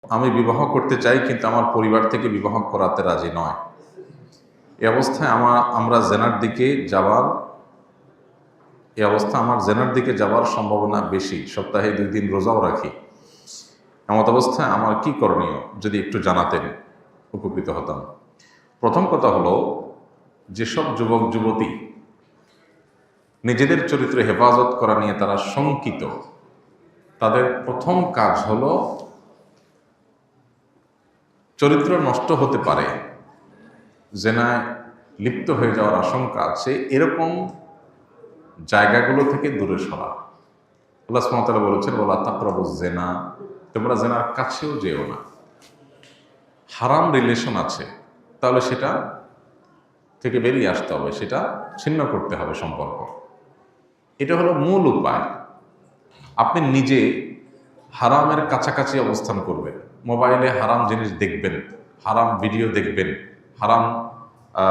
আমি বিবাহ করতে চাই কিন্তু আমার পরিবার থেকে বিবাহ করাতে রাজি নয়। এই অবস্থায় আমরা জেনার দিকে যাওয়ার সম্ভাবনা বেশি। সপ্তাহে 2 দিন রোজাও রাখি। এমত অবস্থায় আমার কি করণীয় যদি একটু জানাতেন উপকৃত হতাম। প্রথম কথা হলো, যেসব যুবক যুবতী নিজেদের চরিত্র হেফাজত করা নিয়ে তারা শঙ্কিত, তাদের প্রথম কাজ হলো চরিত্র নষ্ট হতে পারে, জেনায় লিপ্ত হয়ে যাওয়ার আশঙ্কা আছে, এরকম জায়গাগুলো থেকে দূরে সরা। আল্লাহ সুবহানাহু ওয়া তাআলা বলেছেন, ওয়ালা তাকরাবুজ জিনা, তোমরা জেনার কাছেও যেও না। হারাম রিলেশন আছে, তাহলে সেটা থেকে বেরিয়ে আসতে হবে, সেটা ছিন্ন করতে হবে সম্পর্ক। এটা হলো মূল উপায়। আপনি নিজে হারামের কাছাকাছি অবস্থান করবেন, মোবাইলে হারাম জিনিস দেখবেন, হারাম ভিডিও দেখবেন, হারাম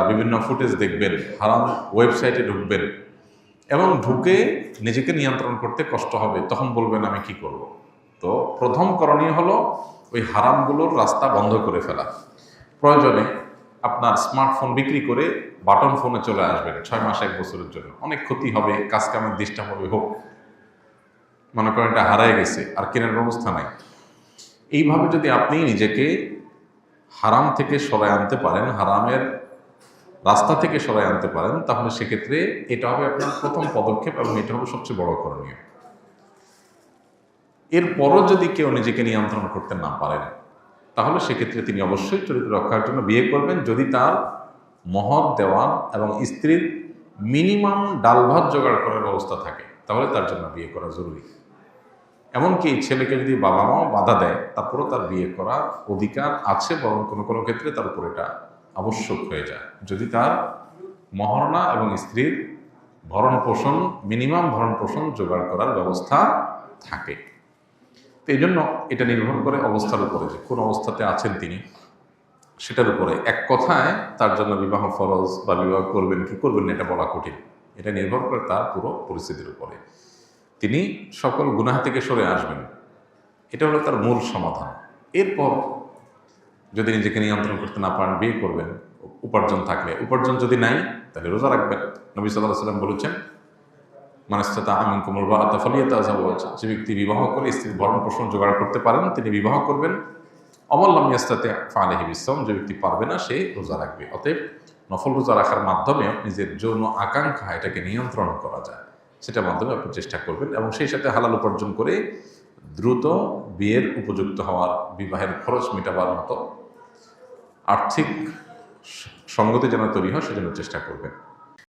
বিভিন্ন ফুটেজ দেখবেন, হারাম ওয়েবসাইটে ঢুকবেন এবং ঢুকে নিজেকে নিয়ন্ত্রণ করতে কষ্ট হবে, তখন বলবেন আমি কি করব। তো প্রথম করণীয় হলো ওই হারামগুলোর রাস্তা বন্ধ করে ফেলা। প্রয়োজনে আপনার স্মার্টফোন বিক্রি করে বাটন ফোনে চলে আসবেন 6 মাস 1 বছরের জন্য। অনেক ক্ষতি হবে, কাজ কামের ডিস্টার্ব হবে, হোক, মনে করেন এটা হারায় গেছে, আর কেনার ব্যবস্থা নাই। এইভাবে যদি আপনি নিজেকে হারাম থেকে সরায় আনতে পারেন, হারামের রাস্তা থেকে সরায় আনতে পারেন, তাহলে সেক্ষেত্রে এটা হবে আপনার প্রথম পদক্ষেপ এবং এটা হবে সবচেয়ে বড় করণীয়। এরপরও যদি কেউ নিজেকে নিয়ন্ত্রণ করতে না পারেন, তাহলে সেক্ষেত্রে তিনি অবশ্যই চরিত্র রক্ষার জন্য বিয়ে করবেন, যদি তার মহর দেওয়ার এবং স্ত্রীর মিনিমাম ডাল ভাত জোগাড় করার ব্যবস্থা থাকে, তাহলে তার জন্য বিয়ে করা জরুরি। এমনকি ছেলেকে যদি বাবা মাও বাধা দেয়, তারপরেও তার বিয়ে করার অধিকার আছে, বরং কোনো কোনো ক্ষেত্রে তার উপর এটা আবশ্যক হয়ে যায়, যদি তার মহারণা এবং স্ত্রীর ভরণ পোষণ, মিনিমাম ভরণ পোষণ জোগাড় করার ব্যবস্থা থাকে। তো এই জন্য এটা নির্ভর করে অবস্থার উপরে, যে কোন অবস্থাতে আছেন তিনি, সেটার উপরে। এক কথায় তার জন্য বিবাহ ফরজ বা বিবাহ করবেন কি করবেন না এটা বলা কঠিন। এটা নির্ভর করে তার পুরো পরিস্থিতির উপরে। তিনি সকল গুনাহ থেকে সরে আসবেন, এটা হলো তার মূল সমাধান। এরপর যদি নিজেকে নিয়ন্ত্রণ করতে না পারেন, বিয়ে করবেন। উপার্জন থাকলে, উপার্জন যদি নাই তাহলে রোজা রাখবেন। নবী সাল্লাল্লাহু আলাইহি ওয়াসাল্লাম বলেছেন, মান ইসতাতাআ মিনকুমুল বাআতা ফালিয়াতাযাওয়াজ, যে ব্যক্তি বিবাহ করে স্ত্রীর ভরণ পোষণ জোগাড় করতে পারেন তিনি বিবাহ করবেন। ওমান লাম ইয়াস্তাতি' ফাআলাইহি বিসসাওম, যে ব্যক্তি পারবে না সে রোজা রাখবে। অতএব নফল রোজা রাখার মাধ্যমে নিজের যৌন আকাঙ্ক্ষা এটাকে নিয়ন্ত্রণ করা যায়, সেটার মাধ্যমে আপনি চেষ্টা করবেন এবং সেই সাথে হালাল উপার্জন করে দ্রুত বিয়ের উপযুক্ত হওয়ার, বিবাহের খরচ মেটাবার মতো আর্থিক সঙ্গতি যেন তৈরি হয় সেজন্য চেষ্টা করবেন।